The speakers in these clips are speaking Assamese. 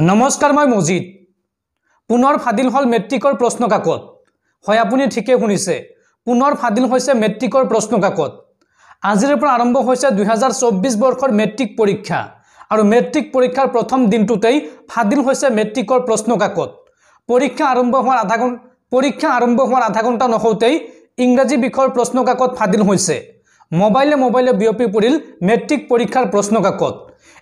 নমস্কাৰ মই মজিদ পুনৰ ফাদিল হল মেট্ৰিকৰ প্ৰশ্ন কাকত হয় আপুনি ঠিকে শুনিছে পুনৰ ফাদিল হৈছে মেট্ৰিকৰ প্ৰশ্ন কাকত আজিৰ পৰা আৰম্ভ হৈছে 2024 বৰ্ষৰ মেট্ৰিক পৰীক্ষা আৰু মেট্ৰিক পৰীক্ষাৰ প্ৰথম দিনটোতেই ফাদিল হৈছে মেট্ৰিকৰ প্ৰশ্ন কাকত পৰীক্ষা আৰম্ভ হোৱাৰ আধা ঘণ্টা নহওঁতেই ইংৰাজী বিষয়ৰ প্ৰশ্ন কাকত ফাদিল হৈছে মোবাইলে বিয়পি পৰিল মেট্ৰিক পৰীক্ষাৰ প্ৰশ্ন কাকত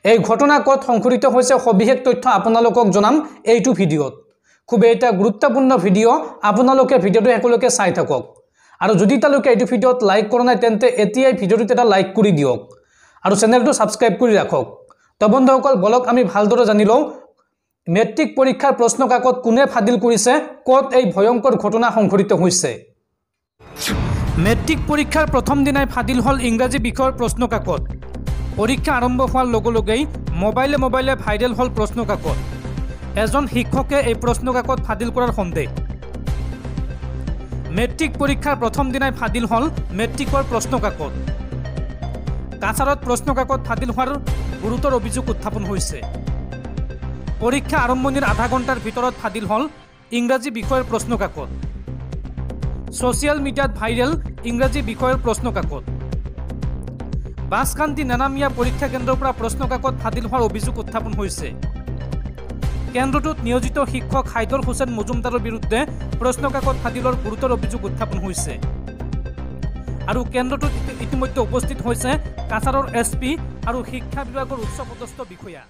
এই ঘটনা কত সংঘটিত হৈছে সবিশেষ তথ্য আপোনালোকক জনাম এইটো ভিডিঅত খুব এটা গুৰুত্বপূৰ্ণ ভিডিঅ আপোনালোকে ভিডিঅটো একলৈকে চাই থাকক আৰু যদি তালৈকে এইটো ভিডিঅত লাইক কৰা নাই তেন্তে এতিয়াই ভিডিঅটোত এটা লাইক কৰি দিয়ক আৰু চেনেলটো সাবস্ক্ৰাইব কৰি ৰাখক তো বন্ধুসকল বলক আমি ভালদৰে জানি লওঁ মেট্ৰিক পৰীক্ষাৰ প্ৰশ্ন কাকত কোনে ফাদিল কৰিছে কত এই ভয়ংকৰ ঘটনা সংঘটিত হৈছে মেট্ৰিক পৰীক্ষাৰ প্ৰথম দিনাই ফাদিল হল ইংৰাজী বিষয়ৰ প্ৰশ্ন কাকত পৰীক্ষা আৰম্ভ হোৱাৰ লগেই মোবাইলে ভাইৰেল হল প্ৰশ্ন কাকত এজন শিক্ষকে এই প্ৰশ্ন কাকত ফাদিল কৰাৰ সন্দেহ মেট্ৰিক পৰীক্ষাৰ প্ৰথম দিনাই ফাদিল হল মেট্ৰিকৰ প্ৰশ্ন কাকত কাছাৰত প্ৰশ্ন কাকত ফাদিল হোৱাৰ গুৰুতৰ অভিযোগ উত্থাপন হৈছে পৰীক্ষা আৰম্ভণিৰ আধা ঘণ্টাৰ ভিতৰত ফাদিল হল ইংৰাজী বিষয়ৰ প্ৰশ্ন কাকত সোশ্যাল মিডিয়াত ভাইৰেল ইংৰাজী বিষয়ৰ প্ৰশ্ন কাকত বাসকান্তি নানামিয়া পৰীক্ষা কেন্দ্ৰৰ পৰা প্ৰশ্ন কাকত ফাদিল হোৱাৰ অভিযোগ উত্থাপন হৈছে কেন্দ্ৰটোত নিয়োজিত শিক্ষক হাইদৰ হুছেইন মজুমদাৰৰ বিৰুদ্ধে প্ৰশ্ন কাকত ফাদিলৰ গুৰুতৰ অভিযোগ উত্থাপন হৈছে আৰু কেন্দ্ৰটোত ইতিমধ্যে উপস্থিত হৈছে কাছাৰৰ এছপি আৰু শিক্ষা বিভাগৰ উচ্চপদস্থ বিষয়া